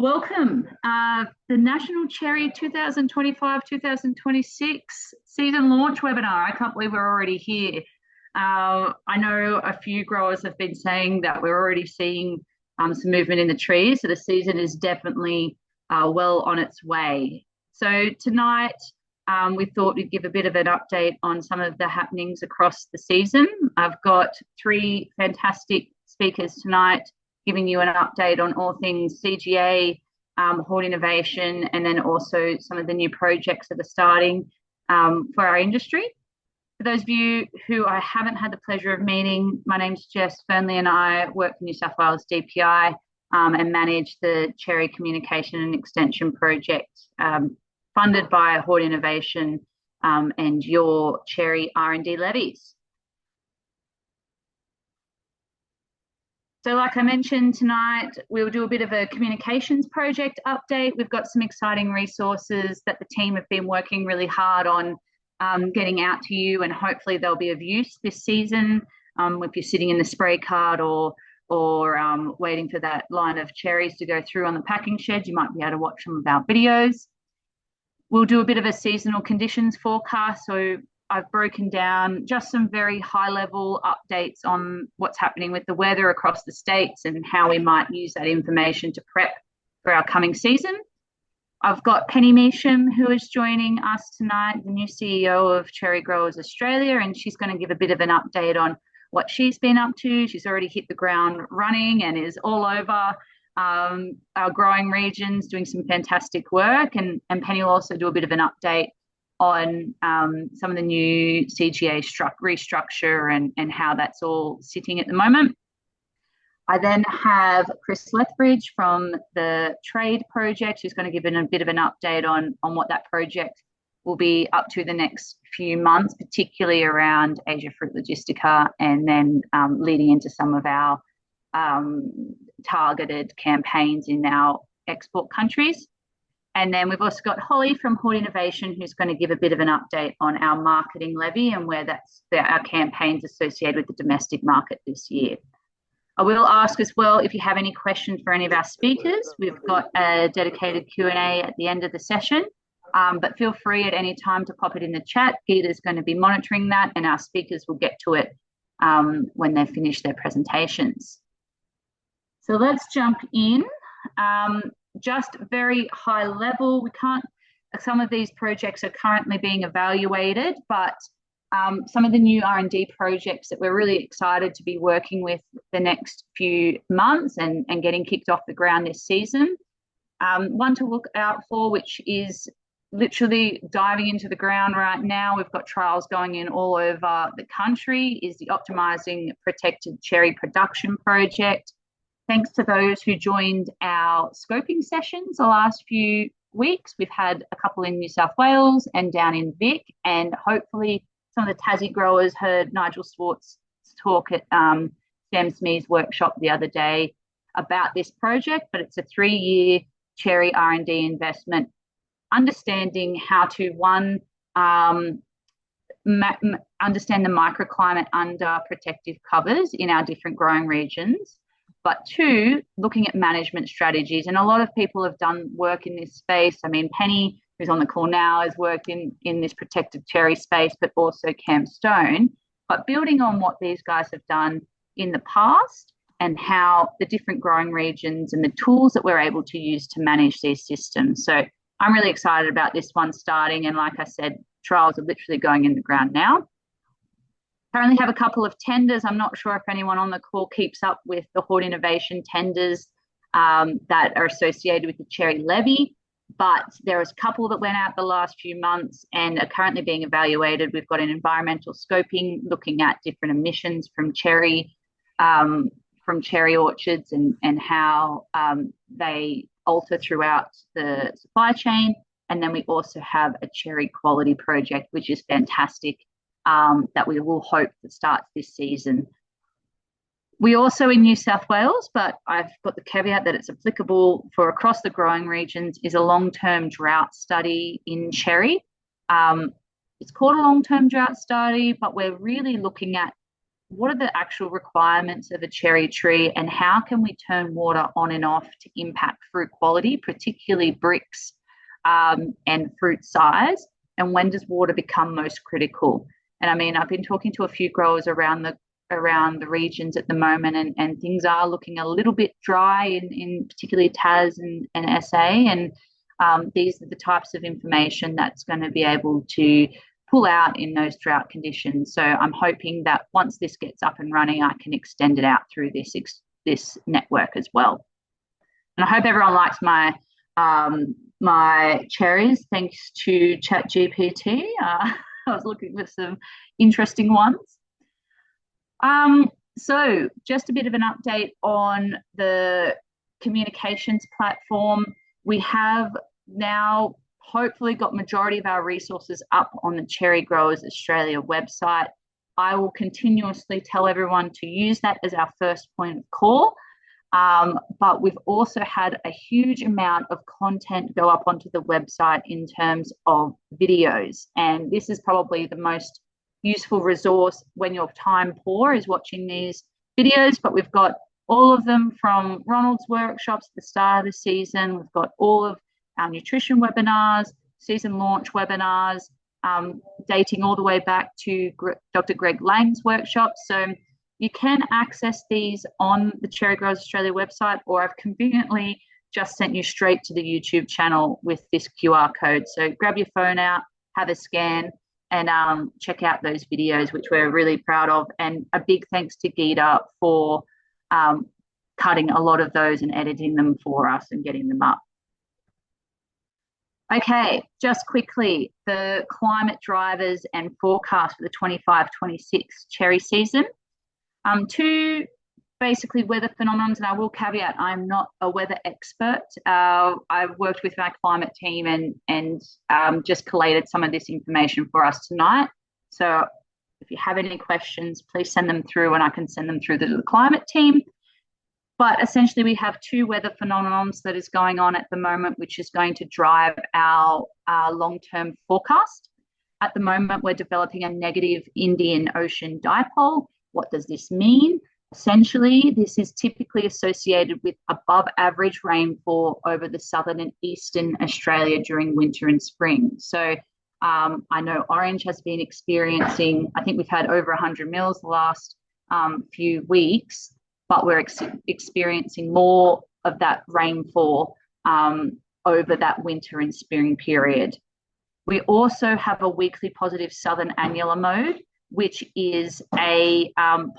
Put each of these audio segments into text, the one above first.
Welcome. The National Cherry 2025-2026 season launch webinar. I can't believe we're already here. I know a few growers have been saying that we're already seeing some movement in the trees, so the season is definitely well on its way. So tonight, we thought we'd give a bit of an update on some of the happenings across the season. I've got three fantastic speakers tonight giving you an update on all things CGA, Hort Innovation, and then also some of the new projects that are starting for our industry. For those of you who I haven't had the pleasure of meeting, my name's Jess. Fearnley and I work for New South Wales DPI and manage the Cherry Communication and Extension project funded by Hort Innovation and your Cherry R&D levies. So like I mentioned tonight, we'll do a bit of a communications project update. We've got some exciting resources that the team have been working really hard on getting out to you, and hopefully they'll be of use this season. If you're sitting in the spray cart or waiting for that line of cherries to go through on the packing shed, you might be able to watch some of our videos. We'll do a bit of a seasonal conditions forecast. So I've broken down just some very high-level updates on what's happening with the weather across the states and how we might use that information to prep for our coming season. I've got Penny Measham, who is joining us tonight, the new CEO of Cherry Growers Australia, and she's going to give a bit of an update on what she's been up to. She's already hit the ground running and is all over our growing regions doing some fantastic work. And Penny will also do a bit of an update on some of the new CGA restructure and how that's all sitting at the moment. I then have Chris Lethbridge from the Trade Project, who's going to give a bit of an update on what that project will be up to the next few months, particularly around Asia Fruit Logistica, and then leading into some of our targeted campaigns in our export countries. And then we've also got Holly from Hort Innovation, who's going to give a bit of an update on our marketing levy and where our campaigns associated with the domestic market this year. I will ask as well if you have any questions for any of our speakers. We've got a dedicated Q&A at the end of the session, but feel free at any time to pop it in the chat. Gita's going to be monitoring that, and our speakers will get to it when they finish their presentations. So let's jump in. Just very high level, some of these projects are currently being evaluated, but some of the new R&D projects that we're really excited to be working with the next few months and getting kicked off the ground this season. One to look out for, which is literally diving into the ground right now. We've got trials going in all over the country, is the Optimising Protected Cherry Production Project. Thanks to those who joined our scoping sessions the last few weeks. We've had a couple in New South Wales and down in Vic, and hopefully some of the Tassie growers heard Nigel Swartz talk at Sam Smee's workshop the other day about this project. But it's a 3-year cherry R&D investment, understanding how to, understand the microclimate under protective covers in our different growing regions, but 2, looking at management strategies. And a lot of people have done work in this space. I mean, Penny, who's on the call now, has worked in this protected cherry space, but also Cam Stone. But building on what these guys have done in the past and how the different growing regions and the tools that we're able to use to manage these systems. So I'm really excited about this one starting. And like I said, trials are literally going in the ground now. Currently have a couple of tenders. I'm not sure if anyone on the call keeps up with the Hort Innovation tenders that are associated with the cherry levy, but there was a couple that went out the last few months and are currently being evaluated. We've got an environmental scoping looking at different emissions from cherry orchards and how they alter throughout the supply chain. And then we also have a cherry quality project, which is fantastic, that we will hope that starts this season. We also in New South Wales, but I've got the caveat that it's applicable for across the growing regions, is a long-term drought study in cherry. It's called a long-term drought study, but we're really looking at what are the actual requirements of a cherry tree and how can we turn water on and off to impact fruit quality, particularly bricks and fruit size? And when does water become most critical? And I mean, I've been talking to a few growers around the regions at the moment, and things are looking a little bit dry in particularly Tas and SA. And these are the types of information that's going to be able to pull out in those drought conditions. So I'm hoping that once this gets up and running, I can extend it out through this network as well. And I hope everyone likes my cherries, thanks to ChatGPT. I was looking for some interesting ones. So just a bit of an update on the communications platform. We have now hopefully got majority of our resources up on the Cherry Growers Australia website. I will continuously tell everyone to use that as our first point of call. But we've also had a huge amount of content go up onto the website in terms of videos. And this is probably the most useful resource when you're time poor, is watching these videos. But we've got all of them from Ronald's workshops at the start of the season. We've got all of our nutrition webinars, season launch webinars, dating all the way back to Dr. Greg Lang's workshops. So you can access these on the Cherry Growers Australia website, or I've conveniently just sent you straight to the YouTube channel with this QR code. So grab your phone out, have a scan, and check out those videos, which we're really proud of. And a big thanks to Geeta for cutting a lot of those and editing them for us and getting them up. Okay, just quickly, the climate drivers and forecast for the 25-26 cherry season. Two basically weather phenomenons, and I will caveat, I'm not a weather expert. I've worked with my climate team and just collated some of this information for us tonight. So if you have any questions, please send them through and I can send them through to the climate team. But essentially we have two weather phenomenons that is going on at the moment, which is going to drive our long-term forecast. At the moment, we're developing a negative Indian Ocean dipole. What does this mean? Essentially, this is typically associated with above average rainfall over the southern and eastern Australia during winter and spring. So I know Orange has been experiencing, I think we've had over 100 mils the last few weeks, but we're experiencing more of that rainfall over that winter and spring period. We also have a weekly positive southern annular mode, which is a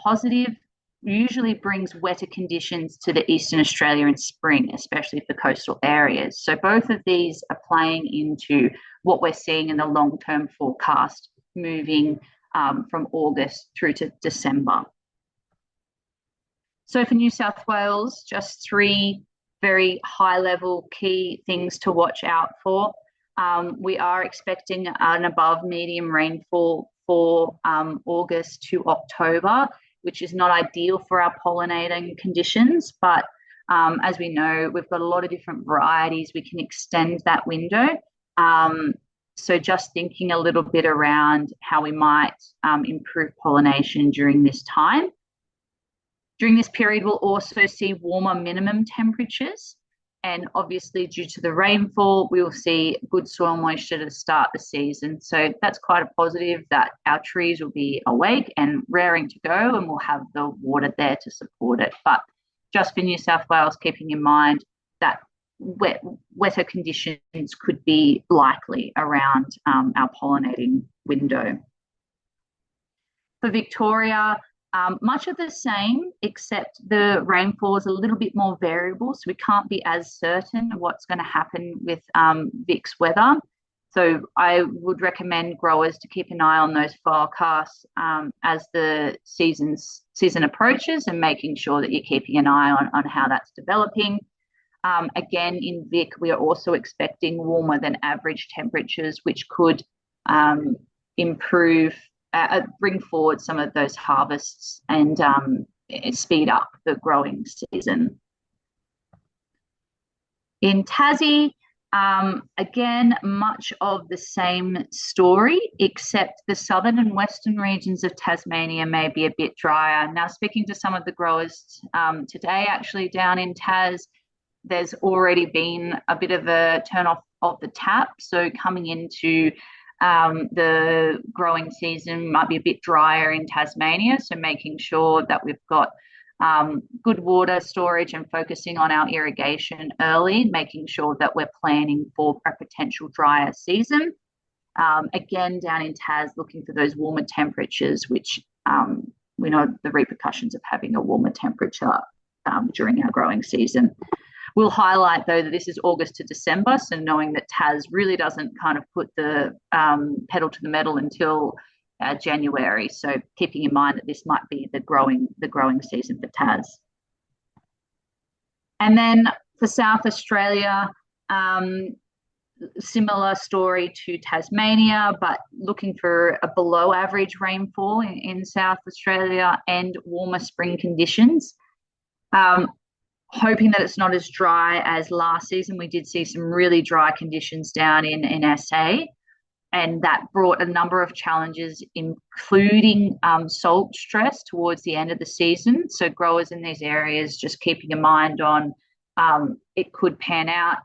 positive, usually brings wetter conditions to the Eastern Australia in spring, especially for coastal areas. So both of these are playing into what we're seeing in the long-term forecast moving from August through to December. So for New South Wales, just three very high-level key things to watch out for. We are expecting an above medium rainfall for August to October, which is not ideal for our pollinating conditions. But as we know, we've got a lot of different varieties. We can extend that window. So just thinking a little bit around how we might improve pollination during this time. During this period, we'll also see warmer minimum temperatures. And obviously, due to the rainfall, we will see good soil moisture to start the season. So that's quite a positive that our trees will be awake and raring to go, and we'll have the water there to support it. But just for New South Wales, keeping in mind that wetter conditions could be likely around our pollinating window. For Victoria, much of the same, except the rainfall is a little bit more variable, so we can't be as certain of what's going to happen with Vic's weather. So I would recommend growers to keep an eye on those forecasts as the season approaches, and making sure that you're keeping an eye on how that's developing. Again, in Vic, we are also expecting warmer than average temperatures, which could improve bring forward some of those harvests and speed up the growing season. In Tassie, Again, much of the same story, except the southern and western regions of Tasmania may be a bit drier. Now, speaking to some of the growers today, actually down in Tas, there's already been a bit of a turn off of the tap. So coming into the growing season might be a bit drier in Tasmania. So making sure that we've got good water storage and focusing on our irrigation early, making sure that we're planning for a potential drier season. Again, down in Tas, looking for those warmer temperatures, which we know the repercussions of having a warmer temperature during our growing season. We'll highlight, though, that this is August to December, so knowing that Tas really doesn't kind of put the pedal to the metal until January. So keeping in mind that this might be the growing season for Tas. And then for South Australia, similar story to Tasmania, but looking for a below average rainfall in South Australia and warmer spring conditions. Hoping that it's not as dry as last season. We did see some really dry conditions down in SA, and that brought a number of challenges, including salt stress towards the end of the season. So growers in these areas just keeping in mind on it could pan out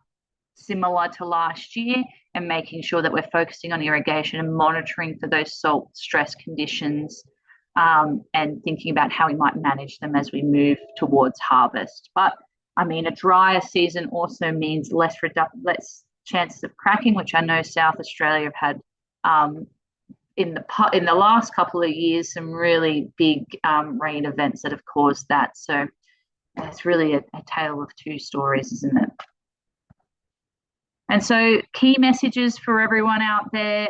similar to last year, and making sure that we're focusing on irrigation and monitoring for those salt stress conditions, and thinking about how we might manage them as we move towards harvest. But I mean, a drier season also means less chances of cracking, which I know South Australia have had in the last couple of years, some really big rain events that have caused that. So it's really a tale of two stories, isn't it? And so key messages for everyone out there,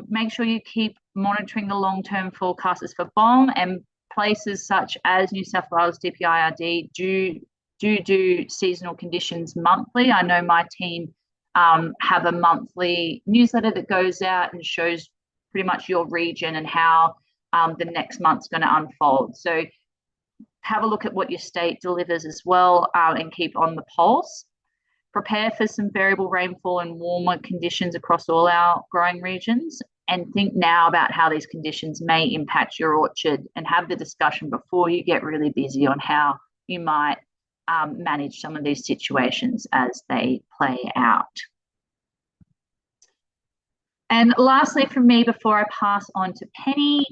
make sure you keep monitoring the long-term forecasters for BOM, and places such as New South Wales DPIRD do seasonal conditions monthly. I know my team have a monthly newsletter that goes out and shows pretty much your region and how the next month's going to unfold. So have a look at what your state delivers as well, and keep on the pulse. Prepare for some variable rainfall and warmer conditions across all our growing regions, and think now about how these conditions may impact your orchard, and have the discussion before you get really busy on how you might manage some of these situations as they play out. And lastly from me, before I pass on to Penny,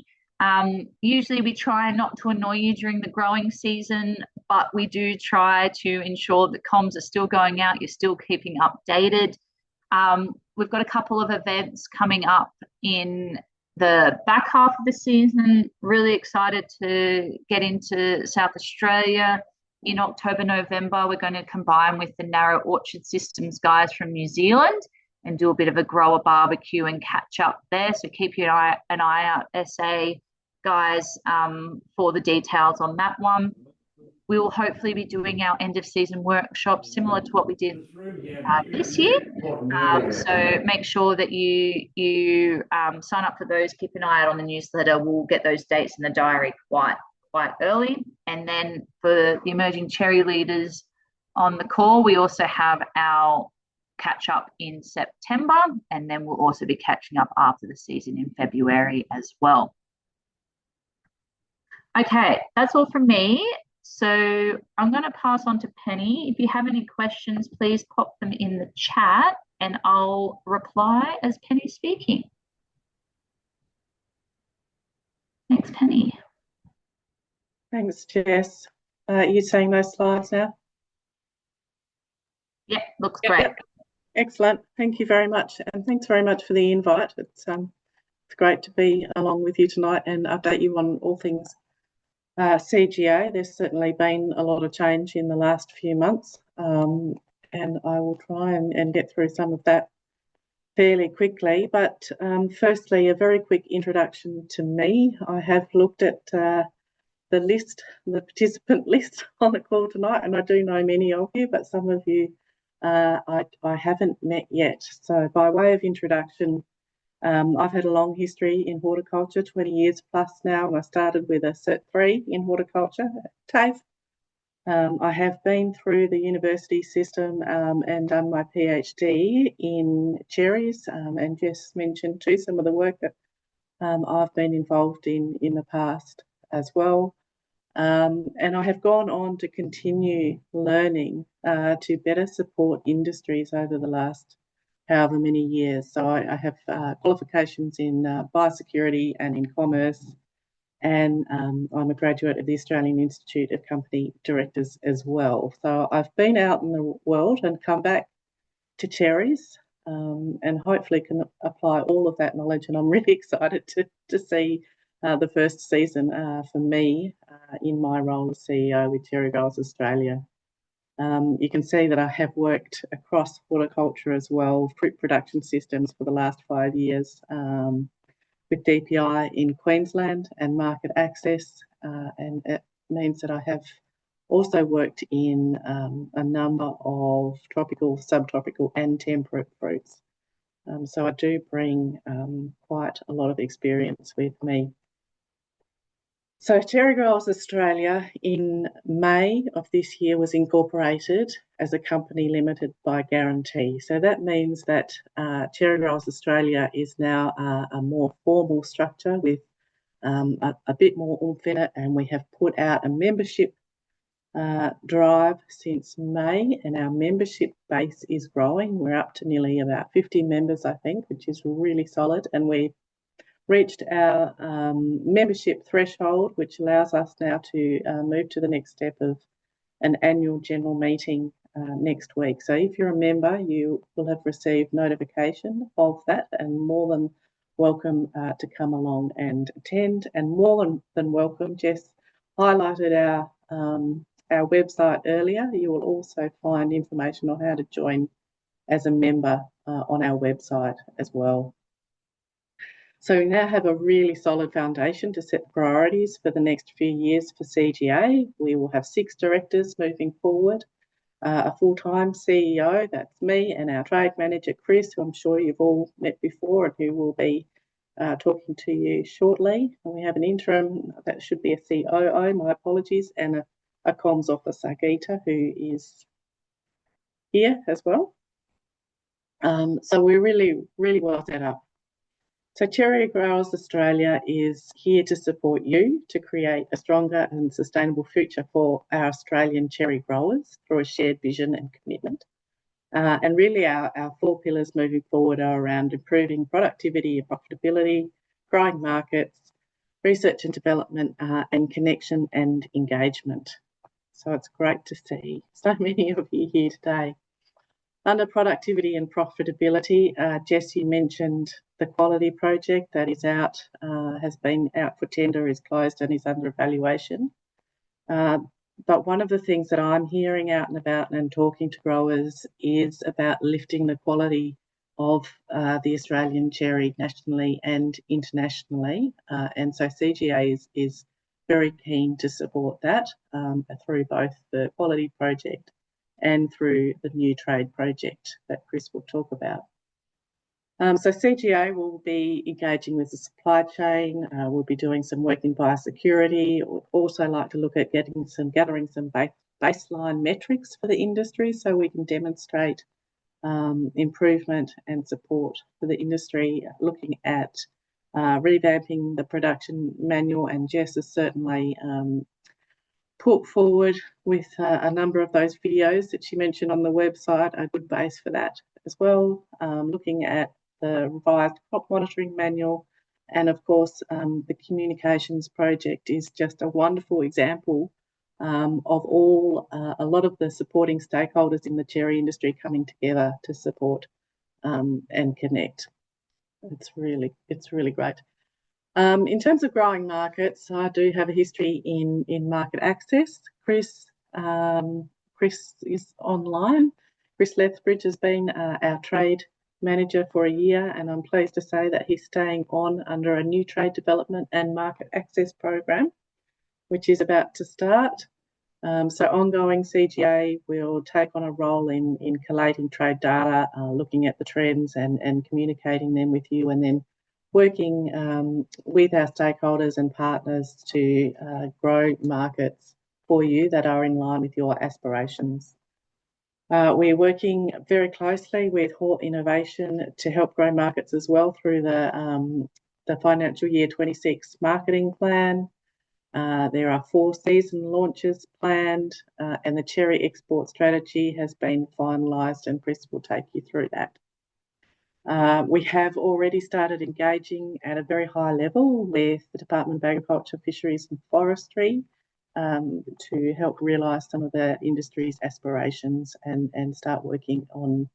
usually we try not to annoy you during the growing season, but we do try to ensure that comms are still going out, you're still keeping updated. We've got a couple of events coming up in the back half of the season. Really excited to get into South Australia. In October, November, we're going to combine with the Narrow Orchard Systems guys from New Zealand and do a bit of a grower barbecue and catch up there. So keep an eye out, SA guys, for the details on that one. We will hopefully be doing our end of season workshop similar to what we did this year. So make sure that you sign up for those. Keep an eye out on the newsletter. We'll get those dates in the diary quite early. And then for the emerging cherry leaders on the call, we also have our catch up in September, and then we'll also be catching up after the season in February as well. Okay, that's all from me. So I'm going to pass on to Penny. If you have any questions, please pop them in the chat and I'll reply as Penny's speaking. Thanks, Penny. Thanks, Jess. Are you seeing those slides now? Yeah, looks great. Excellent. Thank you very much. And thanks very much for the invite. It's great to be along with you tonight and update you on all things CGA. There's certainly been a lot of change in the last few months, and I will try and get through some of that fairly quickly. But firstly, a very quick introduction to me. I have looked at the participant list on the call tonight, and I do know many of you, but some of you I haven't met yet. So by way of introduction, I've had a long history in horticulture, 20 years plus now, and I started with a Cert 3 in horticulture at TAFE. I have been through the university system and done my PhD in Cherries, and Jess mentioned too some of the work that I've been involved in the past as well. And I have gone on to continue learning to better support industries over the last however many years. So I have qualifications in biosecurity and in commerce, and I'm a graduate of the Australian Institute of Company Directors as well. So I've been out in the world and come back to Cherries, and hopefully can apply all of that knowledge. And I'm really excited to see the first season for me in my role as CEO with Cherry Growers Australia. You can see that I have worked across horticulture as well, fruit production systems for the last 5 years, with DPI in Queensland and market access, and it means that I have also worked in a number of tropical, subtropical and temperate fruits. So I do bring quite a lot of experience with me. So Cherry Growers Australia in May of this year was incorporated as a company limited by guarantee. So that means that Cherry Growers Australia is now a more formal structure with a bit more oomph in it, and we have put out a membership drive since May, and our membership base is growing. We're up to nearly about 50 members, I think, which is really solid, and we've reached our membership threshold, which allows us now to move to the next step of an annual general meeting next week. So if you're a member, you will have received notification of that, and more than welcome to come along and attend. And more than welcome, Jess highlighted our website earlier. You will also find information on how to join as a member on our website as well. So we now have a really solid foundation to set priorities for the next few years for CGA. We will have 6 directors moving forward, a full-time CEO, that's me, and our trade manager, Chris, who I'm sure you've all met before and who will be talking to you shortly. And we have an interim, that should be a COO, my apologies, and a comms officer, Geeta, who is here as well. So we're really, really well set up. So Cherry Growers Australia is here to support you to create a stronger and sustainable future for our Australian cherry growers through a shared vision and commitment. And really our 4 pillars moving forward are around improving productivity and profitability, growing markets, research and development, and connection and engagement. So it's great to see so many of you here today. Under productivity and profitability, Jess, you mentioned the quality project that is out, has been out for tender, is closed and is under evaluation. But one of the things that I'm hearing out and about and talking to growers is about lifting the quality of the Australian cherry nationally and internationally. And so CGA is very keen to support that through both the quality project and through the new trade project that Chris will talk about. So CGA will be engaging with the supply chain. We'll be doing some work in biosecurity. We'd also like to look at gathering some baseline metrics for the industry so we can demonstrate improvement and support for the industry, looking at revamping the production manual, and Jess has certainly put forward with a number of those videos that she mentioned on the website, a good base for that as well, looking at the revised crop monitoring manual. And of course, the communications project is just a wonderful example of a lot of the supporting stakeholders in the cherry industry coming together to support and connect. It's really great. In terms of growing markets, I do have a history in market access. Chris is online. Chris Lethbridge has been our trade manager for a year, and I'm pleased to say that he's staying on under a new trade development and market access program, which is about to start. So ongoing CGA will take on a role in collating trade data, looking at the trends and communicating them with you, and then working with our stakeholders and partners to grow markets for you that are in line with your aspirations. We're working very closely with Hort Innovation to help grow markets as well through the financial year 26 marketing plan. There are 4 season launches planned, and the cherry export strategy has been finalised, and Chris will take you through that. We have already started engaging at a very high level with the Department of Agriculture, Fisheries and Forestry to help realise some of the industry's aspirations and start working on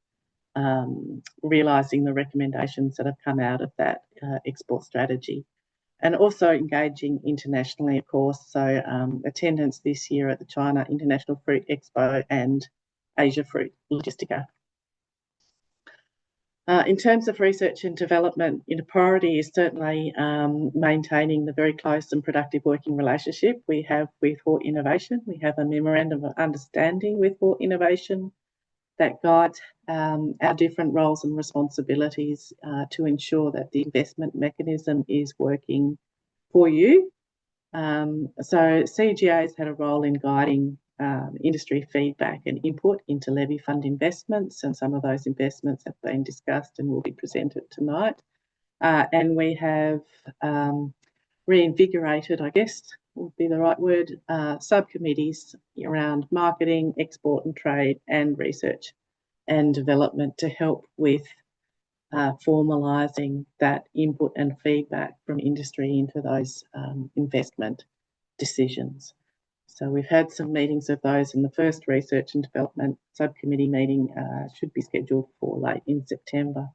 realising the recommendations that have come out of that export strategy. And also engaging internationally, of course. So attendance this year at the China International Fruit Expo and Asia Fruit Logistica. In terms of research and development, priority is certainly maintaining the very close and productive working relationship we have with Hort Innovation. We have a memorandum of understanding with Hort Innovation that guides our different roles and responsibilities to ensure that the investment mechanism is working for you. So CGA has had a role in guiding industry feedback and input into levy fund investments, and some of those investments have been discussed and will be presented tonight. And we have reinvigorated, I guess would be the right word, subcommittees around marketing, export and trade, and research and development to help with formalising that input and feedback from industry into those investment decisions. So we've had some meetings of those, and the first research and development subcommittee meeting should be scheduled for late in September.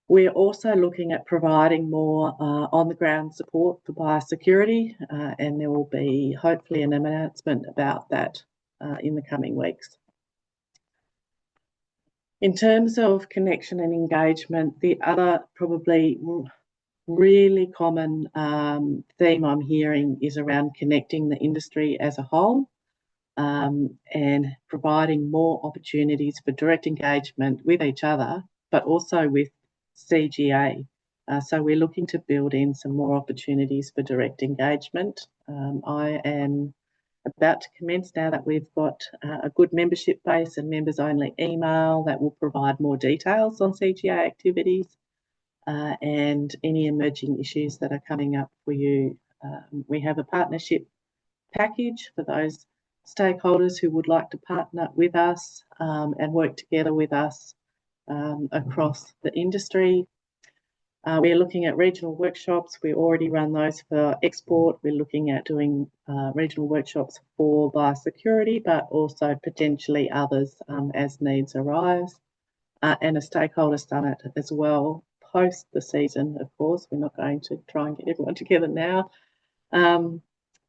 We're also looking at providing more on-the-ground support for biosecurity, and there will be hopefully an announcement about that in the coming weeks. In terms of connection and engagement, the other probably really common theme I'm hearing is around connecting the industry as a whole and providing more opportunities for direct engagement with each other, but also with CGA. So we're looking to build in some more opportunities for direct engagement. I am about to commence now that we've got a good membership base and members only email that will provide more details on CGA activities. And any emerging issues that are coming up for you. We have a partnership package for those stakeholders who would like to partner with us and work together with us across the industry. We're looking at regional workshops. We already run those for export. We're looking at doing regional workshops for biosecurity, but also potentially others as needs arise. And a stakeholder summit as well. Post the season, of course, we're not going to try and get everyone together now,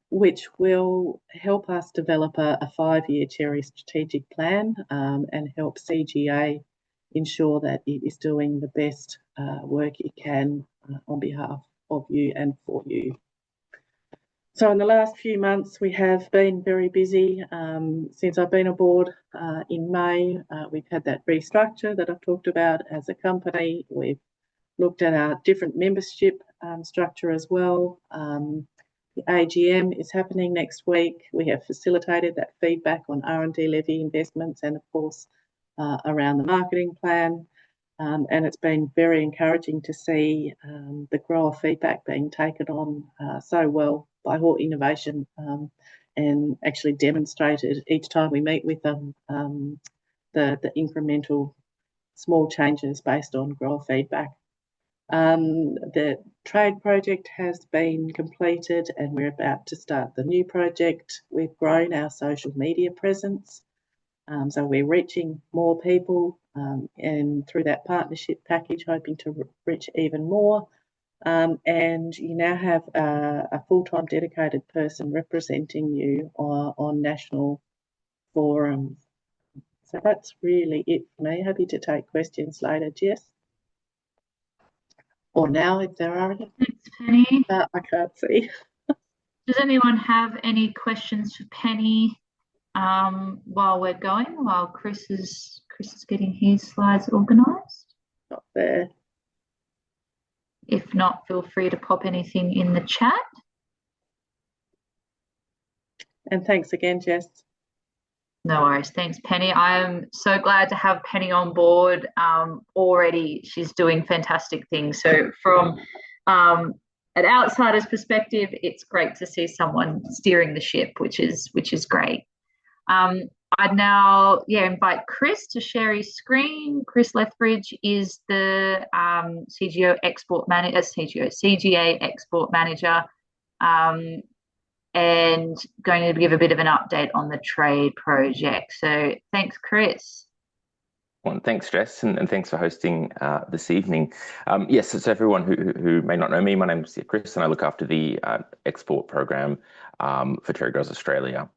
which will help us develop a 5-year Cherry strategic plan and help CGA ensure that it is doing the best work it can on behalf of you and for you. So in the last few months, we have been very busy. Since I've been aboard in May, we've had that restructure that I've talked about as a company. We've looked at our different membership structure as well. The AGM is happening next week. We have facilitated that feedback on R&D levy investments and, of course, around the marketing plan. And it's been very encouraging to see the grower feedback being taken on so well by Hort Innovation and actually demonstrated each time we meet with them the incremental small changes based on grower feedback. The trade project has been completed and we're about to start the new project. We've grown our social media presence, so we're reaching more people and through that partnership package hoping to reach even more. And you now have a full-time dedicated person representing you on national forums. So that's really it for me. Happy to take questions later, Jess. Or now, if there are any. Thanks, Penny. I can't see. Does anyone have any questions for Penny while we're going, while Chris is getting his slides organised? Not there. If not, feel free to pop anything in the chat. And thanks again, Jess. No worries. Thanks, Penny. I am so glad to have Penny on board. Already, she's doing fantastic things. So, from an outsider's perspective, it's great to see someone steering the ship, which is great. I'd now invite Chris to share his screen. Chris Lethbridge is the CGO export manager, CGA export manager. And going to give a bit of an update on the trade project. So thanks, Chris. Well, thanks, Jess, and thanks for hosting this evening. Yes, so everyone who may not know me, my name is Chris, and I look after the export program for Cherry Growers Australia.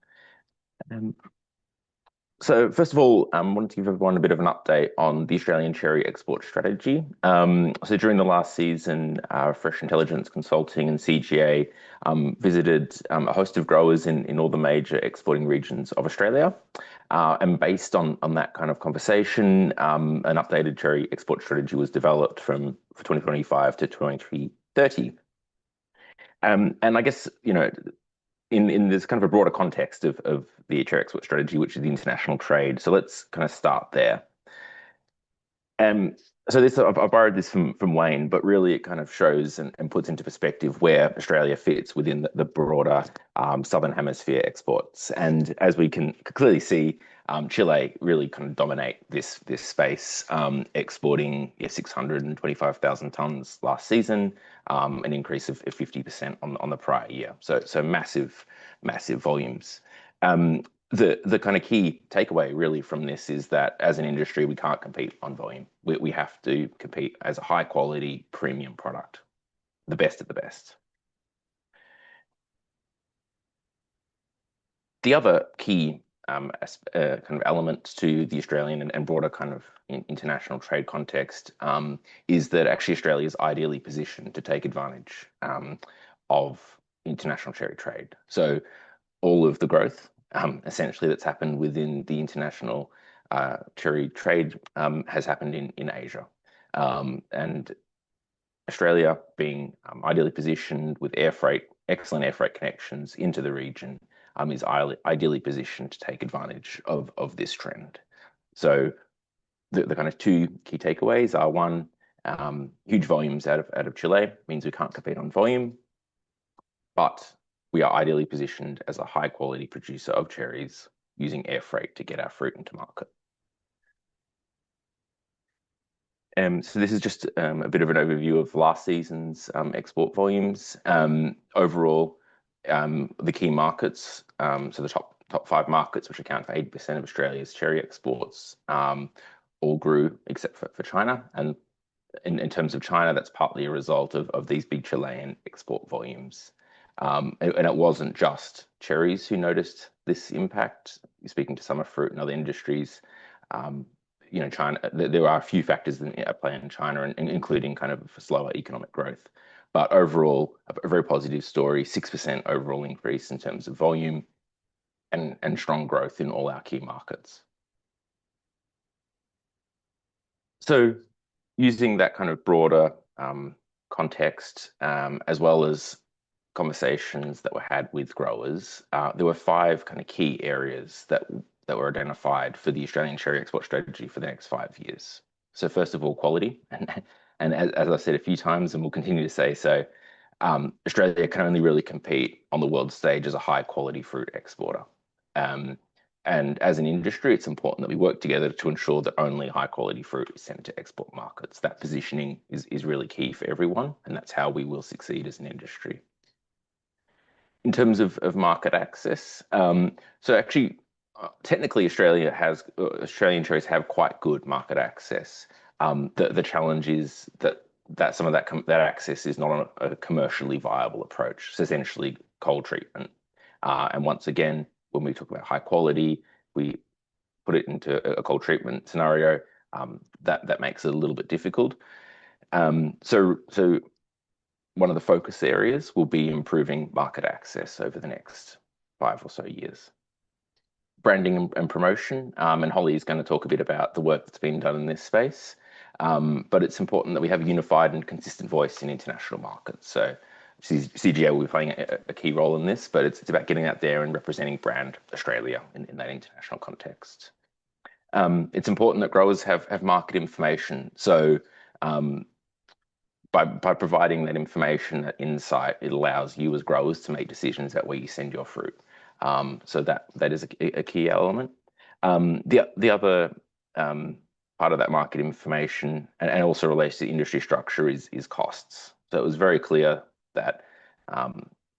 So first of all, I wanted to give everyone a bit of an update on the Australian cherry export strategy. So during the last season, Fresh Intelligence Consulting and CGA visited a host of growers in all the major exporting regions of Australia. And based on that kind of conversation, an updated cherry export strategy was developed for 2025 to 2030. And I guess, in this kind of a broader context of the cherry export strategy, which is the international trade. So let's kind of start there. So I've borrowed this from Wayne, but really it kind of shows and puts into perspective where Australia fits within the broader Southern Hemisphere exports. And as we can clearly see, Chile really kind of dominate this space, exporting 625,000 tons last season, an increase of 50% on the prior year. So massive volumes. The kind of key takeaway really from this is that as an industry, we can't compete on volume. We have to compete as a high quality premium product, the best of the best. The other key kind of element to the Australian and broader kind of international trade context is that actually Australia is ideally positioned to take advantage of international cherry trade. So all of the growth essentially that's happened within the international cherry trade has happened in Asia. And Australia being ideally positioned with excellent air freight connections into the region is ideally positioned to take advantage of this trend. So the kind of two key takeaways are, one, huge volumes out of Chile means we can't compete on volume, but we are ideally positioned as a high quality producer of cherries using air freight to get our fruit into market. So this is just a bit of an overview of last season's export volumes. Overall, the key markets, so the top 5 markets, which account for 80% of Australia's cherry exports, all grew except for China. And in terms of China, that's partly a result of these big Chilean export volumes. And it wasn't just cherries who noticed this impact. Speaking to summer fruit and other industries, China, there are a few factors at play in China, including kind of slower economic growth. But overall, a very positive story, 6% overall increase in terms of volume and strong growth in all our key markets. So using that kind of broader context, as well as conversations that were had with growers, there were 5 kind of key areas that were identified for the Australian cherry export strategy for the next 5 years. So first of all, quality. And as I said a few times, and we'll continue to say so, Australia can only really compete on the world stage as a high quality fruit exporter. And as an industry, it's important that we work together to ensure that only high quality fruit is sent to export markets. That positioning is really key for everyone, and that's how we will succeed as an industry. In terms of market access, so actually, technically, Australian cherries have quite good market access. The challenge is that some of that access is not on a commercially viable approach. So essentially, cold treatment. And once again, when we talk about high quality, we put it into a cold treatment scenario. That makes it a little bit difficult. So one of the focus areas will be improving market access over the next 5 or so years. Branding and promotion, and Holly is going to talk a bit about the work that's been done in this space. But it's important that we have a unified and consistent voice in international markets. So CGA will be playing a key role in this, but it's about getting out there and representing brand Australia in that international context. It's important that growers have market information. So by providing that information, that insight, it allows you as growers to make decisions about where you send your fruit. So that is a key element. The other part of that market information and also relates to industry structure is costs. So it was very clear that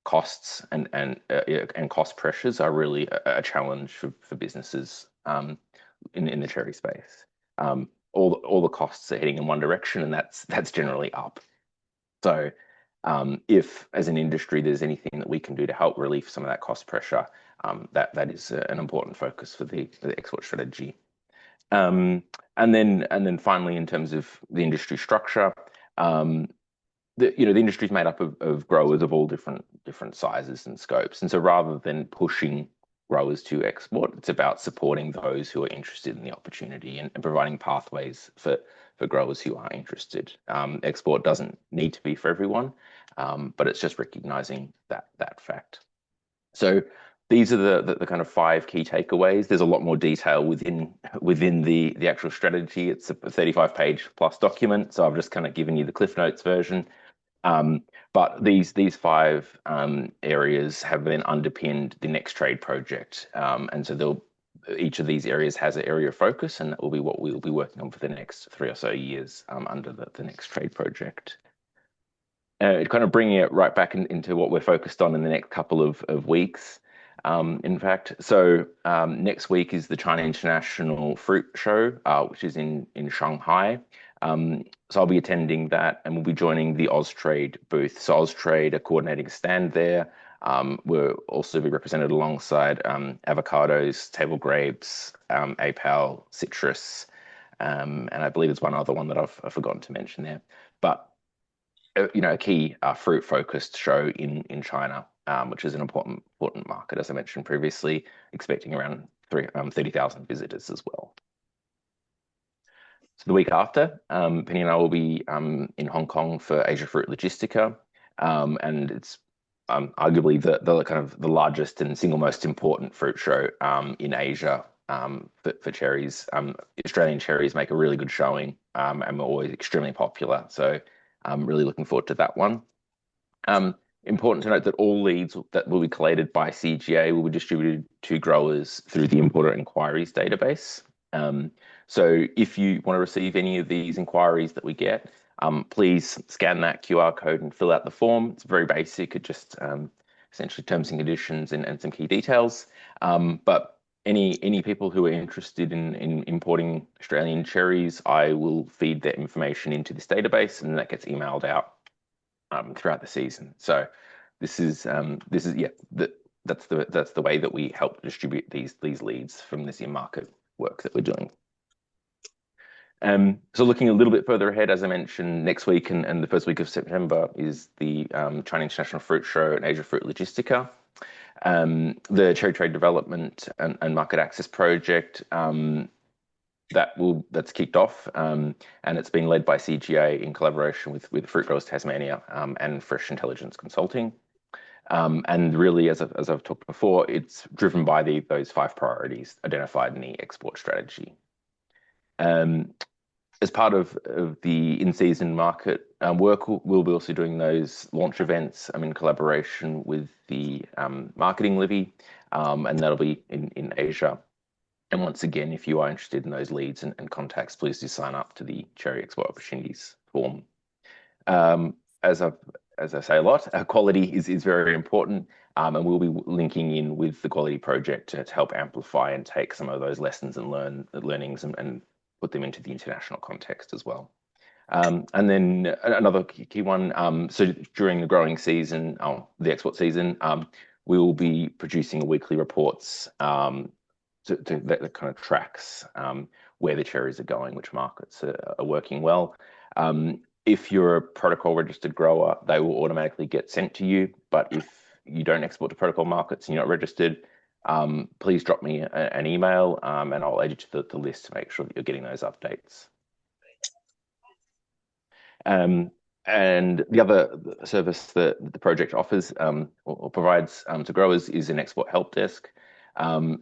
costs and cost pressures are really a challenge for businesses in the cherry space. All the costs are heading in one direction, and that's generally up. So if as an industry there's anything that we can do to help relieve some of that cost pressure, that is an important focus for the export strategy. And then finally, in terms of the industry structure, the industry is made up of growers of all different sizes and scopes, and so rather than pushing growers to export, it's about supporting those who are interested in the opportunity and providing pathways for growers who are interested. Export doesn't need to be for everyone, but it's just recognizing that fact. So these are the kind of 5 key takeaways. There's a lot more detail within the actual strategy. It's a 35-page plus document, so I've just kind of given you the Cliff Notes version. But these 5 areas have then underpinned the Next Trade project, and so each of these areas has an area of focus, and that will be what we'll be working on for the next 3 or so years under the Next Trade project. Kind of bringing it right back into what we're focused on in the next couple of weeks. In fact, so next week is the China International Fruit Show, which is in Shanghai. So I'll be attending that, and we'll be joining the Austrade booth. So Austrade are coordinating a stand there. We'll also be represented alongside avocados, table grapes, apel, citrus, and I believe there's one other one that I've forgotten to mention there. But a key fruit-focused show in China, which is an important market, as I mentioned previously, expecting around 30,000 visitors as well. So the week after, Penny and I will be in Hong Kong for Asia Fruit Logistica, and it's arguably the kind of the largest and single most important fruit show in Asia for cherries. Australian cherries make a really good showing, and we're always extremely popular. So I'm really looking forward to that one. Important to note that all leads that will be collated by CGA will be distributed to growers through the Importer Inquiries database. So if you want to receive any of these inquiries that we get, please scan that QR code and fill out the form. It's very basic. It just essentially terms and conditions and some key details. But any people who are interested in importing Australian cherries, I will feed their information into this database, and that gets emailed out throughout the season. So this is that's the way that we help distribute these leads from this in-market work that we're doing. So looking a little bit further ahead, as I mentioned, next week and the first week of September is the China International Fruit Show and Asia Fruit Logistica. The Cherry Trade Development and Market Access Project that's kicked off, and it's been led by CGA in collaboration with Fruit Growers Tasmania and Fresh Intelligence Consulting. And really, as I've talked before, it's driven by those 5 priorities identified in the export strategy. As part of the in-season market work, we'll be also doing those launch events in collaboration with the marketing levy, and that'll be in Asia. And once again, if you are interested in those leads and contacts, please do sign up to the Cherry Export Opportunities form. As I say a lot, quality is very important, and we'll be linking in with the Quality Project to help amplify and take some of those lessons and learnings and put them into the international context as well. And then another key one, so during the growing season, the export season, we will be producing weekly reports that kind of tracks where the cherries are going, which markets are working well. If you're a protocol registered grower, they will automatically get sent to you. But if you don't export to protocol markets and you're not registered, please drop me an email and I'll add you to the list to make sure that you're getting those updates. And the other service that the project offers or provides to growers is an export help desk.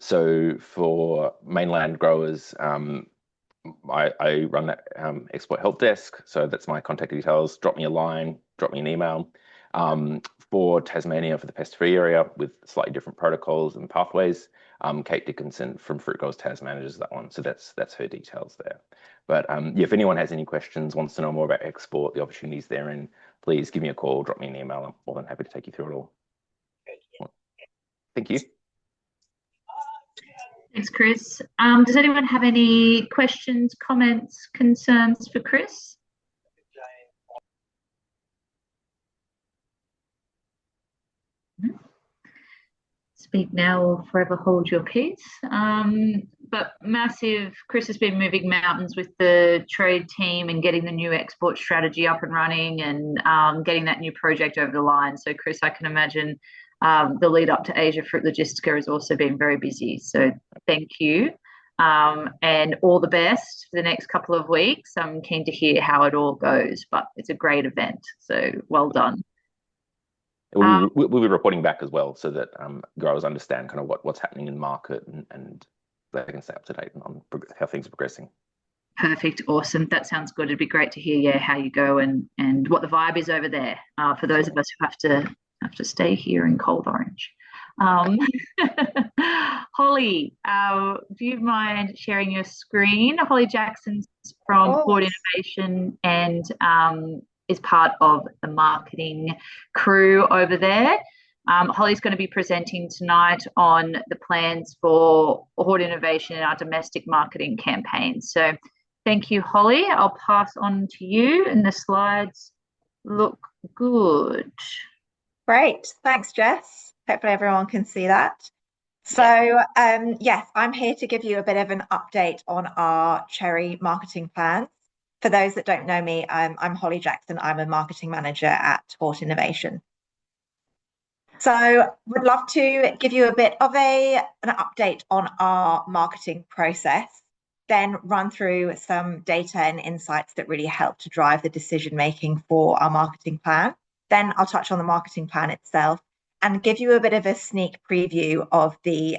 So for mainland growers, I run that export help desk. So that's my contact details. Drop me a line, drop me an email. For Tasmania, for the pest-free area with slightly different protocols and pathways, Kate Dickinson from Fruit Growers Tas manages that one. So that's her details there. But yeah, if anyone has any questions, wants to know more about export, the opportunities therein, please give me a call, drop me an email. I'm more than happy to take you through it all. Thank you. Thanks, Chris. Does anyone have any questions, comments, concerns for Chris? Speak now or forever hold your peace. But massive, Chris has been moving mountains with the trade team and getting the new export strategy up and running and getting that new project over the line. So Chris, I can imagine the lead up to Asia Fruit Logistica has also been very busy. So thank you. And all the best for the next couple of weeks. I'm keen to hear how it all goes, but it's a great event. So well done. We'll be reporting back as well so that growers understand kind of what's happening in the market and they can stay up to date on how things are progressing. Perfect. Awesome. That sounds good. It'd be great to hear, how you go and what the vibe is over there for those of us who have to stay here in cold Orange. Holly, do you mind sharing your screen? Holly Jackson's from Hort Innovation and is part of the marketing crew over there. Holly's going to be presenting tonight on the plans for Hort Innovation and our domestic marketing campaign. So thank you, Holly. I'll pass on to you, and the slides look good. Great. Thanks, Jess. Hopefully everyone can see that. So yes, I'm here to give you a bit of an update on our cherry marketing plans. For those that don't know me, I'm Holly Jackson. I'm a marketing manager at Hort Innovation. So would love to give you a bit of an update on our marketing process, then run through some data and insights that really help to drive the decision making for our marketing plan. Then I'll touch on the marketing plan itself and give you a bit of a sneak preview of the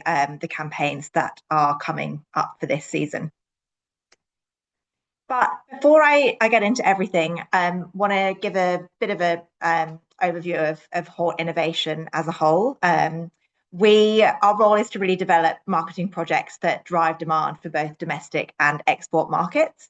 campaigns that are coming up for this season. But before I get into everything, want to give a bit of a overview of Hort Innovation as a whole. Our role is to really develop marketing projects that drive demand for both domestic and export markets.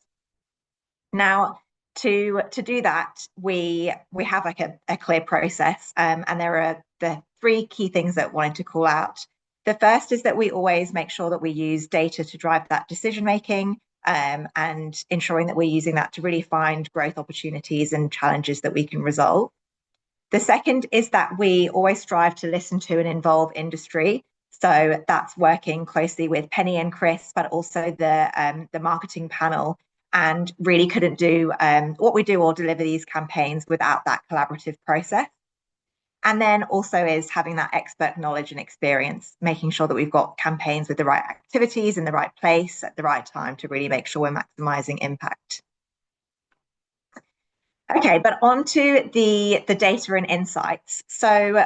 Now, to do that, we have like a clear process, and there are the three key things that I wanted to call out. The first is that we always make sure that we use data to drive that decision making. And ensuring that we're using that to really find growth opportunities and challenges that we can resolve. The second is that we always strive to listen to and involve industry. So that's working closely with Penny and Chris, but also the marketing panel, and really couldn't do what we do or deliver these campaigns without that collaborative process. And then also is having that expert knowledge and experience, making sure that we've got campaigns with the right activities in the right place at the right time to really make sure we're maximising impact. Okay, but on to the data and insights. So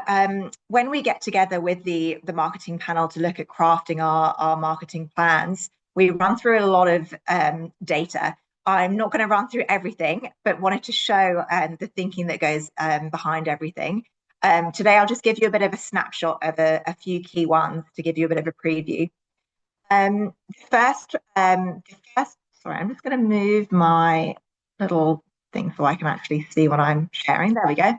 when we get together with the marketing panel to look at crafting our marketing plans, we run through a lot of data. I'm not going to run through everything, but wanted to show the thinking that goes behind everything. Today, I'll just give you a bit of a snapshot of a few key ones to give you a bit of a preview. First, sorry, I'm just going to move my little thing so I can actually see what I'm sharing. There we go.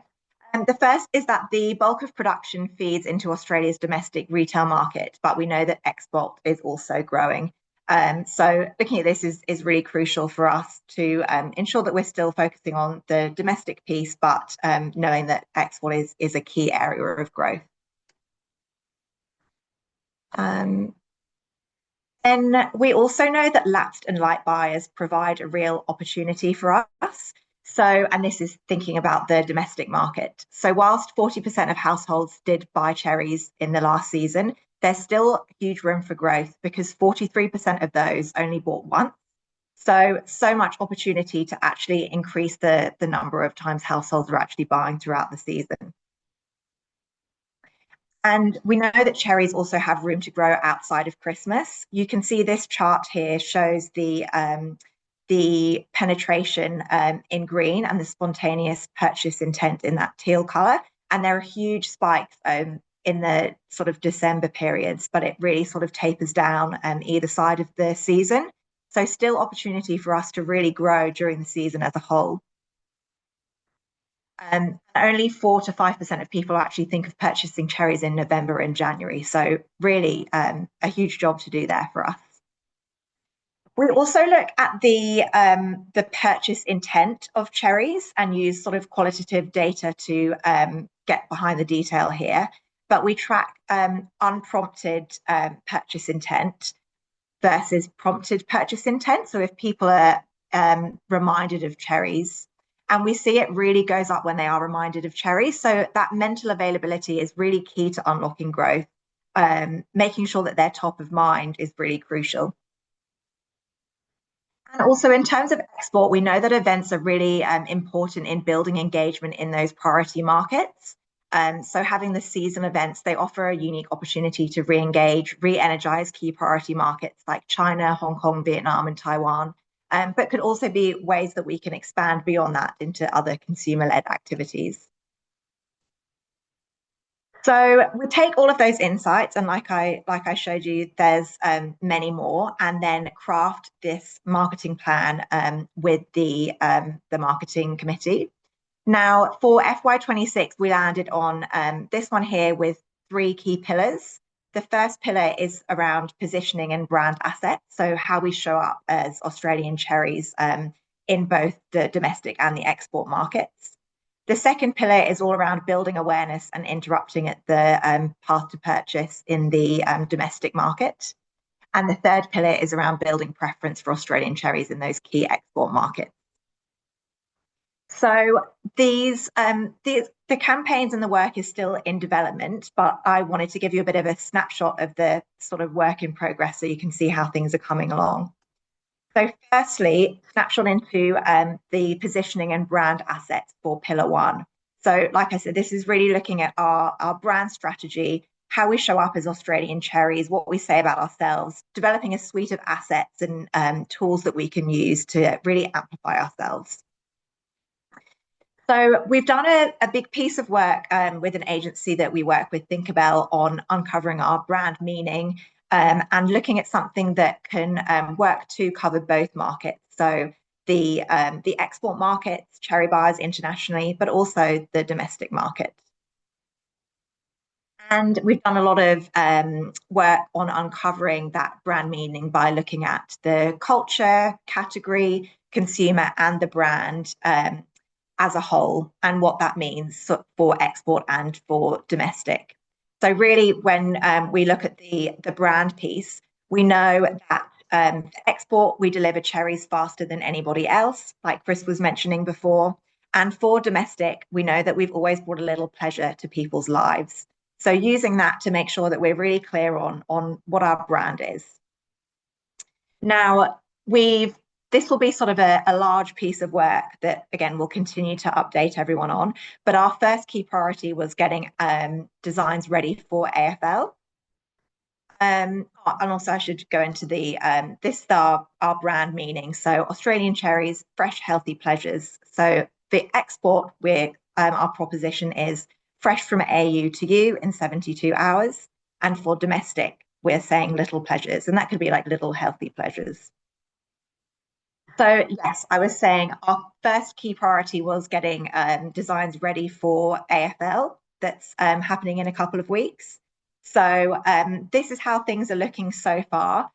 The first is that the bulk of production feeds into Australia's domestic retail market, but we know that export is also growing. So looking at this is really crucial for us to ensure that we're still focusing on the domestic piece, but knowing that export is a key area of growth. And we also know that lapsed and light buyers provide a real opportunity for us. So, and this is thinking about the domestic market. So whilst 40% of households did buy cherries in the last season, there's still huge room for growth because 43% of those only bought once. So much opportunity to actually increase the number of times households are actually buying throughout the season. And we know that cherries also have room to grow outside of Christmas. You can see this chart here shows the penetration in green and the spontaneous purchase intent in that teal color. And there are huge spikes in the sort of December periods, but it really sort of tapers down either side of the season. So still opportunity for us to really grow during the season as a whole. Only 4 to 5% of people actually think of purchasing cherries in November and January. So really a huge job to do there for us. We also look at the purchase intent of cherries and use sort of qualitative data to get behind the detail here. But we track unprompted purchase intent versus prompted purchase intent. So if people are reminded of cherries, and we see it really goes up when they are reminded of cherries. So that mental availability is really key to unlocking growth. Making sure that they're top of mind is really crucial. And also in terms of export, we know that events are really important in building engagement in those priority markets. So having the season events, they offer a unique opportunity to re-engage, re-energize key priority markets like China, Hong Kong, Vietnam, and Taiwan. But could also be ways that we can expand beyond that into other consumer-led activities. So we take all of those insights, and like I showed you, there's many more, and then craft this marketing plan with the marketing committee. Now, for FY26, we landed on this one here with 3 key pillars. The first pillar is around positioning and brand assets, so how we show up as Australian cherries in both the domestic and the export markets. The second pillar is all around building awareness and interrupting at the path to purchase in the domestic market. And the third pillar is around building preference for Australian cherries in those key export markets. So the campaigns and the work is still in development, but I wanted to give you a bit of a snapshot of the sort of work in progress so you can see how things are coming along. So firstly, snapshot into the positioning and brand assets for Pillar 1. So like I said, this is really looking at our brand strategy, how we show up as Australian cherries, what we say about ourselves, developing a suite of assets and tools that we can use to really amplify ourselves. So we've done a big piece of work with an agency that we work with, Thinkabell, on uncovering our brand meaning and looking at something that can work to cover both markets. So the export markets, cherry buyers internationally, but also the domestic market. And we've done a lot of work on uncovering that brand meaning by looking at the culture, category, consumer, and the brand as a whole, and what that means for export and for domestic. So really, when we look at the brand piece, we know that for export, we deliver cherries faster than anybody else, like Chris was mentioning before. And for domestic, we know that we've always brought a little pleasure to people's lives. So using that to make sure that we're really clear on what our brand is. Now, this will be sort of a large piece of work that, again, we'll continue to update everyone on. But our first key priority was getting designs ready for AFL. And also I should go into this is our brand meaning. So Australian cherries, fresh, healthy pleasures. So for export, our proposition is fresh from AU to you in 72 hours. And for domestic, we're saying little pleasures. And that could be like little healthy pleasures. So yes, I was saying our first key priority was getting designs ready for AFL. That's happening in a couple of weeks. So this is how things are looking so far.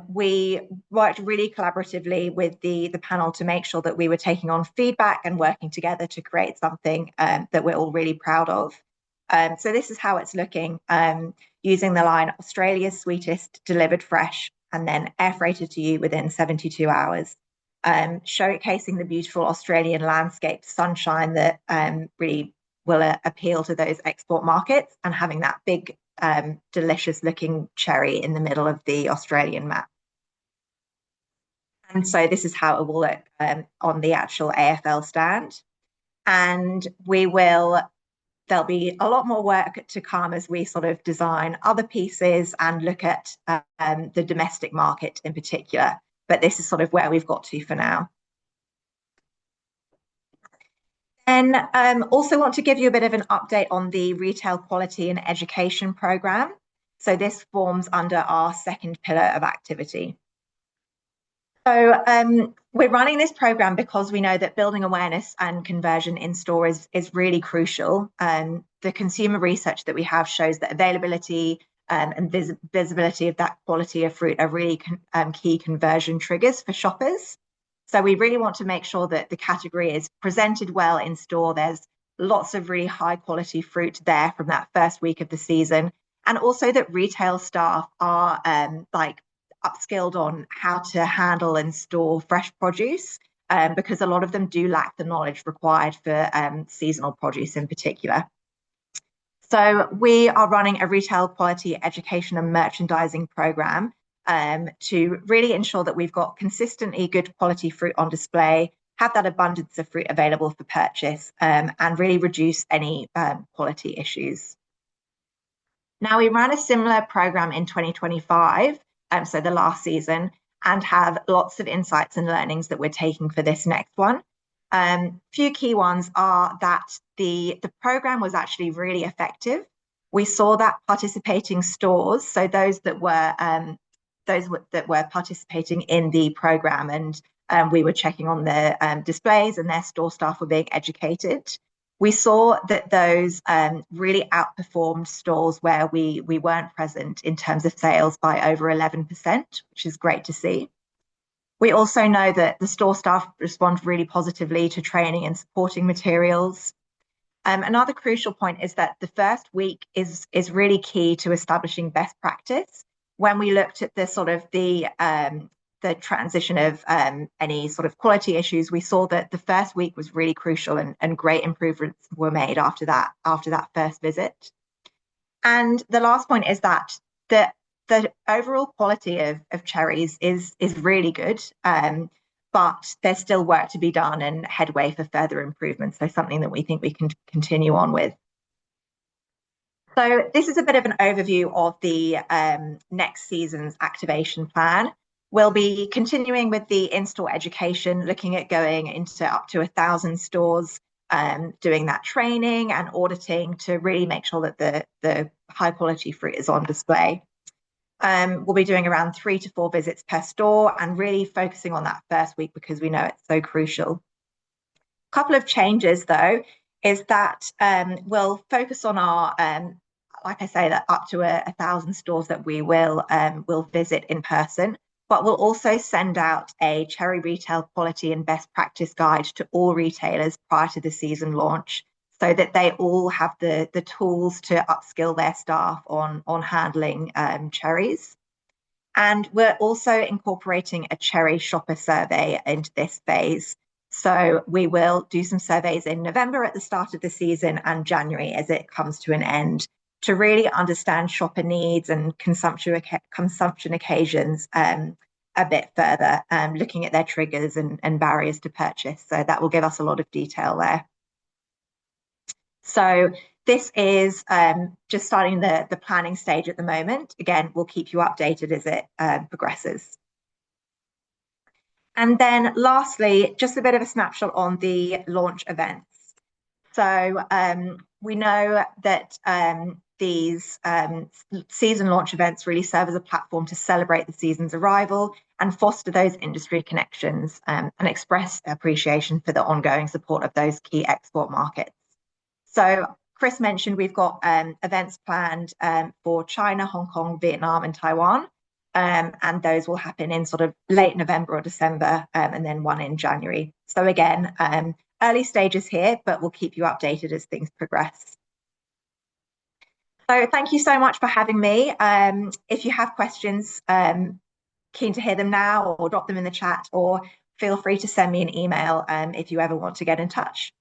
We worked really collaboratively with the panel to make sure that we were taking on feedback and working together to create something that we're all really proud of. So this is how it's looking, using the line Australia's sweetest, delivered fresh, and then air freighted to you within 72 hours. Showcasing the beautiful Australian landscape, sunshine that really will appeal to those export markets, and having that big, delicious looking cherry in the middle of the Australian map. And so this is how it will look on the actual AFL stand. And there'll be a lot more work to come as we sort of design other pieces and look at the domestic market in particular. But this is sort of where we've got to for now. And also want to give you a bit of an update on the retail quality and education programme. So this forms under our second pillar of activity. So we're running this programme because we know that building awareness and conversion in store is really crucial. The consumer research that we have shows that availability and visibility of that quality of fruit are really key conversion triggers for shoppers. So we really want to make sure that the category is presented well in store. There's lots of really high quality fruit there from that first week of the season. And also that retail staff are upskilled on how to handle and store fresh produce, because a lot of them do lack the knowledge required for seasonal produce in particular. So we are running a retail quality education and merchandising programme to really ensure that we've got consistently good quality fruit on display, have that abundance of fruit available for purchase, and really reduce any quality issues. Now, we ran a similar programme in 2025, so the last season, and have lots of insights and learnings that we're taking for this next one. Few key ones are that the programme was actually really effective. We saw that participating stores, so those that were participating in the programme, and we were checking on the displays and their store staff were being educated. We saw that those really outperformed stores where we weren't present in terms of sales by over 11%, which is great to see. We also know that the store staff respond really positively to training and supporting materials. Another crucial point is that the first week is really key to establishing best practice. When we looked at the transition of any sort of quality issues, we saw that the first week was really crucial and great improvements were made after that first visit. And the last point is that the overall quality of cherries is really good, but there's still work to be done and headway for further improvements. So something that we think we can continue on with. So this is a bit of an overview of the next season's activation plan. We'll be continuing with the in-store education, looking at going into up to 1,000 stores, doing that training and auditing to really make sure that the high quality fruit is on display. We'll be doing around 3 to 4 visits per store and really focusing on that first week because we know it's so crucial. A couple of changes though is that we'll focus on our, like I say, that up to 1,000 stores that we will visit in person. But we'll also send out a cherry retail quality and best practice guide to all retailers prior to the season launch, so that they all have the tools to upskill their staff on handling cherries. And we're also incorporating a cherry shopper survey into this phase. So we will do some surveys in November at the start of the season and January as it comes to an end to really understand shopper needs and consumption occasions a bit further, looking at their triggers and barriers to purchase. So that will give us a lot of detail there. So this is just starting the planning stage at the moment. Again, we'll keep you updated as it progresses. And then lastly, just a bit of a snapshot on the launch events. So we know that these season launch events really serve as a platform to celebrate the season's arrival and foster those industry connections and express appreciation for the ongoing support of those key export markets. So Chris mentioned we've got events planned for China, Hong Kong, Vietnam and Taiwan. And those will happen in sort of late November or December and then one in January. So again, early stages here, but we'll keep you updated as things progress. So thank you so much for having me. If you have questions, keen to hear them now or drop them in the chat, or feel free to send me an email if you ever want to get in touch.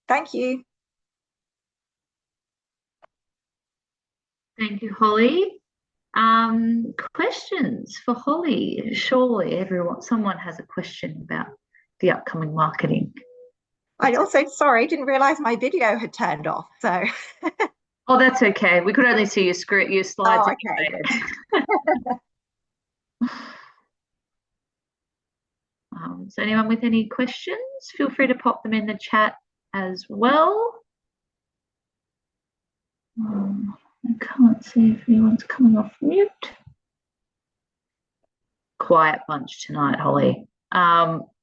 Thank you. Thank you, Holly. Questions for Holly. Surely someone has a question about the upcoming marketing. I also, sorry, didn't realise my video had turned off. So, Oh, that's okay. We could only see your script, your slides. oh, okay. So anyone with any questions, feel free to pop them in the chat as well. I can't see if anyone's coming off mute. Quiet bunch tonight, Holly.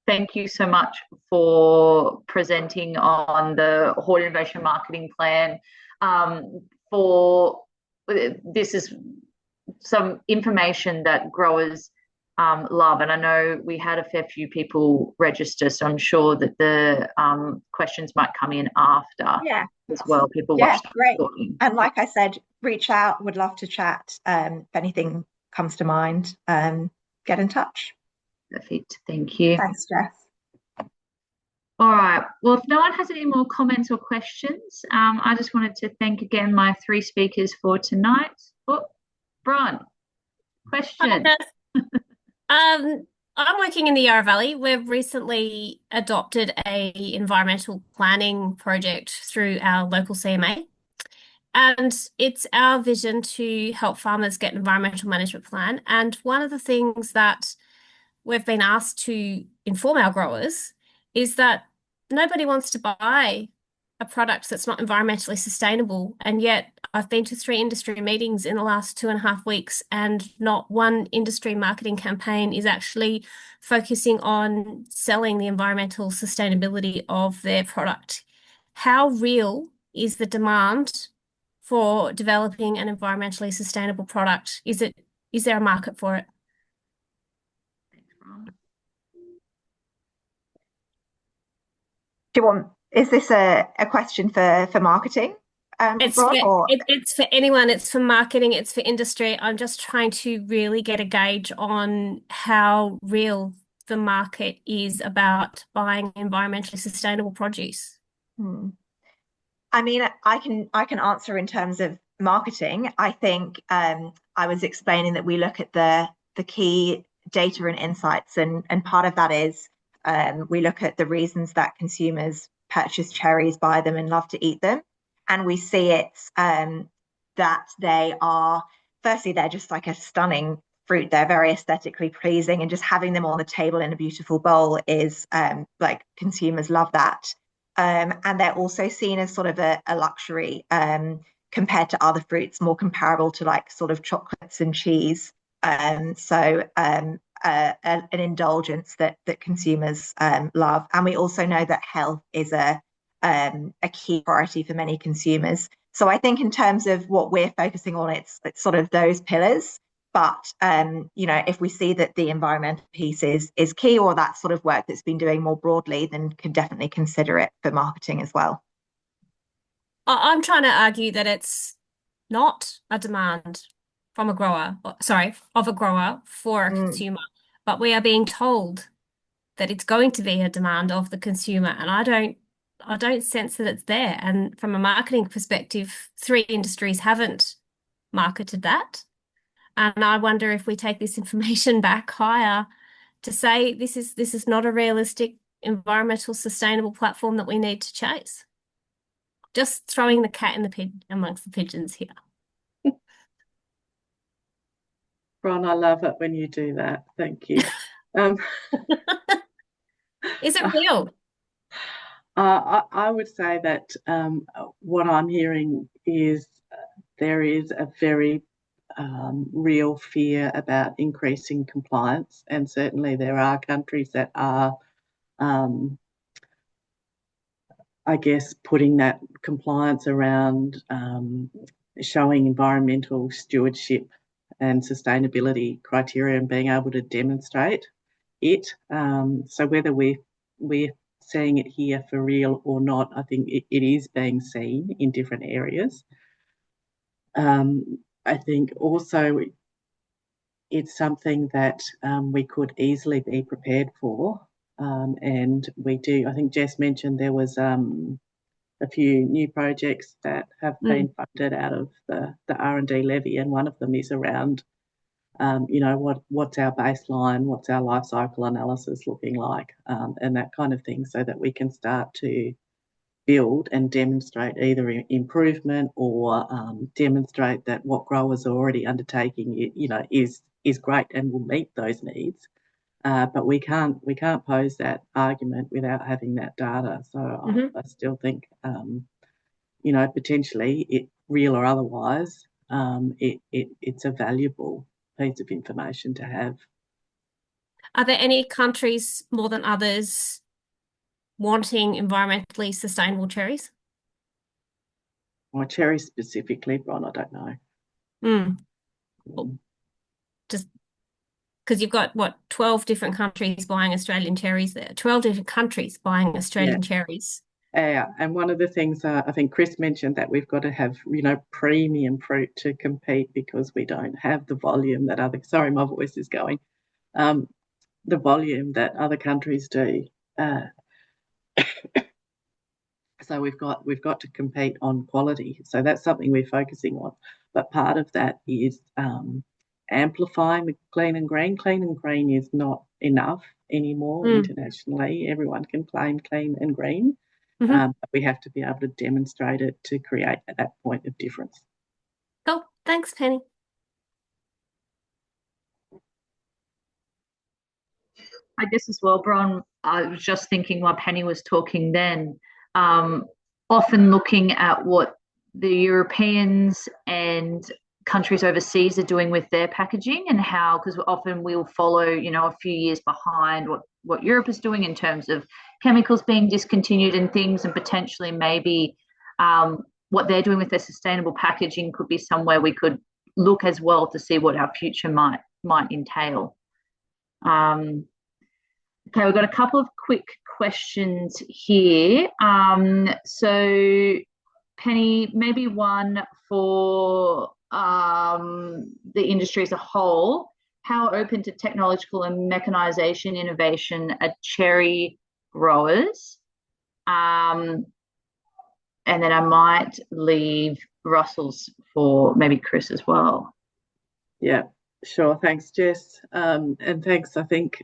Thank you so much for presenting on the Hort Innovation Marketing Plan. This is some information that growers love, and I know we had a fair few people register, so I'm sure that the questions might come in after. Yeah, as well. People yeah, watch the great. recording. And like I said, reach out. Would love to chat. If anything comes to mind, get in touch. Perfect. Thank you. Thanks, Jess. All right. Well, if no one has any more comments or questions, I just wanted to thank again my three speakers for tonight. Oh, Bron, question. I'm working in the Yarra Valley. We've recently adopted a environmental planning project through our local CMA. And it's our vision to help farmers get an environmental management plan. And one of the things that we've been asked to inform our growers is that nobody wants to buy a product that's not environmentally sustainable. And yet I've been to 3 industry meetings in the last 2.5 weeks, and not one industry marketing campaign is actually focusing on selling the environmental sustainability of their product. How real is the demand for developing an environmentally sustainable product? Is there a market for it? Is this a question for marketing? It's for anyone. It's for marketing. It's for industry. I'm just trying to really get a gauge on how real the market is about buying environmentally sustainable produce. I mean, I can answer in terms of marketing. I think I was explaining that we look at the key data and insights, and part of that is we look at the reasons that consumers purchase cherries, buy them, and love to eat them. And we see it's that firstly, they're just like a stunning fruit. They're very aesthetically pleasing, and just having them on the table in a beautiful bowl is like consumers love that. And they're also seen as sort of a luxury compared to other fruits, more comparable to like sort of chocolates and cheese. So an indulgence that consumers love. And we also know that health is a key priority for many consumers. So I think in terms of what we're focusing on, it's sort of those pillars. But if we see that the environmental piece is key, or that sort of work that's been doing more broadly, then can definitely consider it for marketing as well. I'm trying to argue that it's not a demand from a grower, of a grower for a consumer, but we are being told that it's going to be a demand of the consumer, and I don't sense that it's there. And from a marketing perspective, 3 industries haven't marketed that. And I wonder if we take this information back higher to say this is not a realistic environmental sustainable platform that we need to chase. Just throwing the cat amongst the pigeons here. Ron, I love it when you do that. Thank you. Is it real? I would say that what I'm hearing is there is a very real fear about increasing compliance, and certainly there are countries that are, I guess, putting that compliance around showing environmental stewardship and sustainability criteria and being able to demonstrate it. So whether we're seeing it here for real or not, I think it is being seen in different areas. I think also it's something that we could easily be prepared for, and we do. I think Jess mentioned there was a few new projects that have been funded out of the R&D levy, and one of them is around, what's our baseline, what's our life cycle analysis looking like, and that kind of thing, so that we can start to build and demonstrate either improvement or demonstrate that what growers are already undertaking, is great and will meet those needs. But we can't pose that argument without having that data. So I still think, potentially, it real or otherwise, it's a valuable piece of information to have. Are there any countries more than others wanting environmentally sustainable cherries? Or cherries specifically, Bron, I don't know. Well, just because you've got, 12 different countries buying Australian cherries there. 12 different countries buying Australian cherries. Yeah, and one of the things I think Chris mentioned, that we've got to have, premium fruit to compete, because we don't have the volume that sorry, my voice is going, the volume that other countries do. So we've got to compete on quality. So that's something we're focusing on. But part of that is amplifying the clean and green. Clean and green is not enough anymore internationally. Everyone can claim clean and green. But we have to be able to demonstrate it to create that point of difference. Cool. Thanks, Penny. I guess as well, Bron, I was just thinking while Penny was talking then, often looking at what the Europeans and countries overseas are doing with their packaging, and how, because often we'll follow, a few years behind what Europe is doing in terms of chemicals being discontinued and things, and potentially maybe what they're doing with their sustainable packaging could be somewhere we could look as well to see what our future might entail. Okay, we've got a couple of quick questions here. So, Penny, maybe one for the industry as a whole. How open to technological and mechanisation innovation are cherry growers? And then I might leave Russell's for maybe Chris as well. Yeah, sure. Thanks, Jess. And thanks, I think,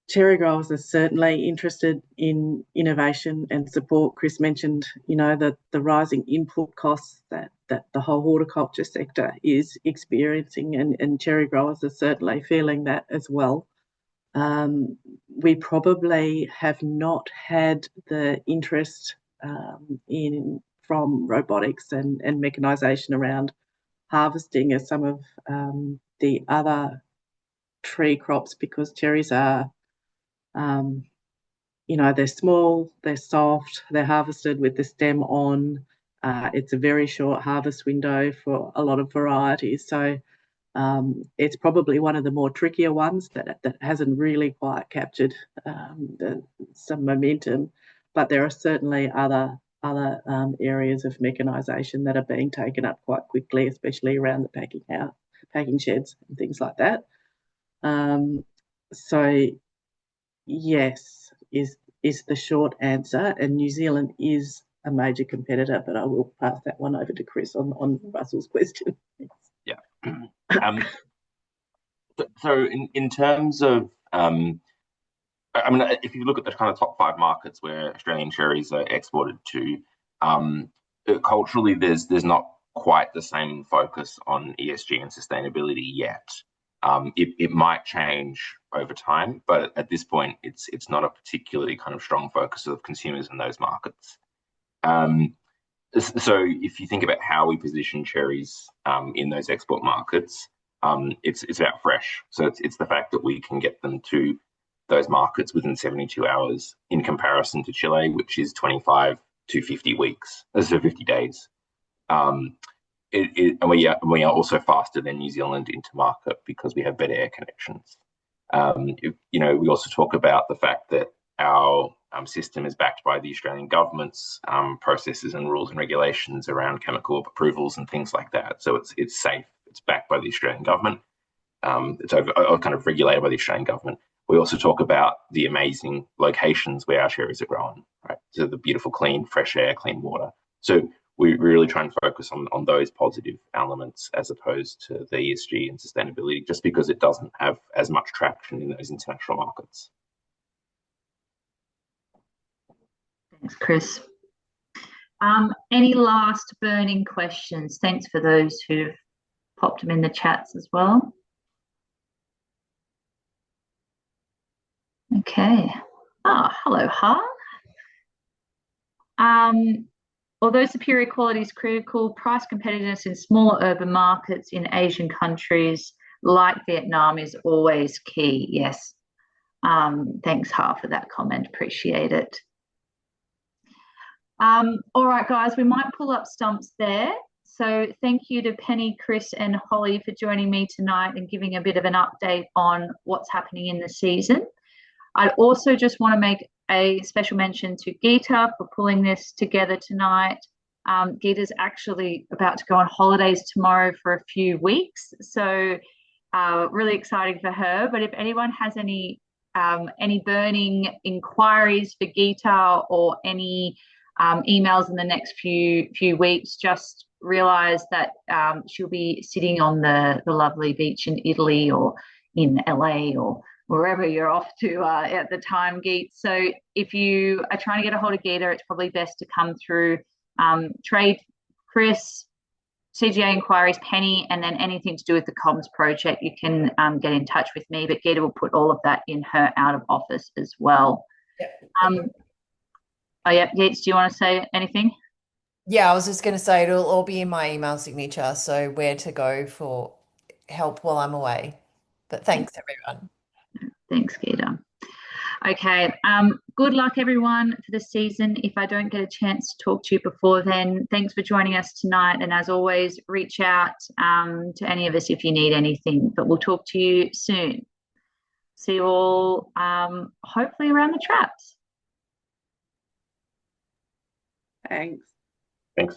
cherry growers are certainly interested in innovation and support. Chris mentioned, the rising input costs that the whole horticulture sector is experiencing, and cherry growers are certainly feeling that as well. We probably have not had the interest from robotics and mechanisation around harvesting as some of the other tree crops, because cherries are, they're small, they're soft, they're harvested with the stem on. It's a very short harvest window for a lot of varieties. So it's probably one of the more trickier ones that hasn't really quite captured some momentum. But there are certainly other areas of mechanisation that are being taken up quite quickly, especially around the packing sheds and things like that. So yes is the short answer, and New Zealand is a major competitor, but I will pass that one over to Chris on Russell's question. Yeah. So in terms of, if you look at the kind of top 5 markets where Australian cherries are exported to, culturally there's not quite the same focus on ESG and sustainability yet. It might change over time, but at this point, it's not a particularly kind of strong focus of consumers in those markets. So if you think about how we position cherries in those export markets, it's about fresh. So it's the fact that we can get them to those markets within 72 hours in comparison to Chile, which is 25 to 50 weeks, so 50 days. And we are also faster than New Zealand into market because we have better air connections. We also talk about the fact that our system is backed by the Australian government's processes and rules and regulations around chemical approvals and things like that. So it's safe. It's backed by the Australian government. It's kind of regulated by the Australian government. We also talk about the amazing locations where our cherries are grown. Right. to the beautiful, clean, fresh air, clean water. So we really try and focus on those positive elements as opposed to the ESG and sustainability, just because it doesn't have as much traction in those international markets. Thanks, Chris. Any last burning questions? Thanks for those who've popped them in the chats as well. Okay. Hello, Han. Although superior quality is critical, price competitiveness in smaller urban markets in Asian countries like Vietnam is always key. Yes. Thanks, Ha, for that comment. Appreciate it. All right, guys, we might pull up stumps there. So thank you to Penny, Chris, and Holly for joining me tonight and giving a bit of an update on what's happening in the season. I'd also just want to make a special mention to Geeta for pulling this together tonight. Geeta's actually about to go on holidays tomorrow for a few weeks, so really exciting for her. But if anyone has any burning inquiries for Geeta or any emails in the next few weeks, just realise that she'll be sitting on the lovely beach in Italy or in LA or wherever you're off to at the time, Geet. So if you are trying to get a hold of Geeta, it's probably best to come through Trade, Chris, CGA inquiries, Penny, and then anything to do with the comms project, you can get in touch with me. But Geeta will put all of that in her out of office as well. Yep. Oh yeah, Geets, do you want to say anything? Yeah, I was just going to say it'll all be in my email signature, so where to go for help while I'm away. But thanks, everyone. Thanks, Geeta. Okay, good luck, everyone, for the season. If I don't get a chance to talk to you before then, thanks for joining us tonight. And as always, reach out to any of us if you need anything. But we'll talk to you soon. See you all, hopefully, around the traps. Thanks. Thanks.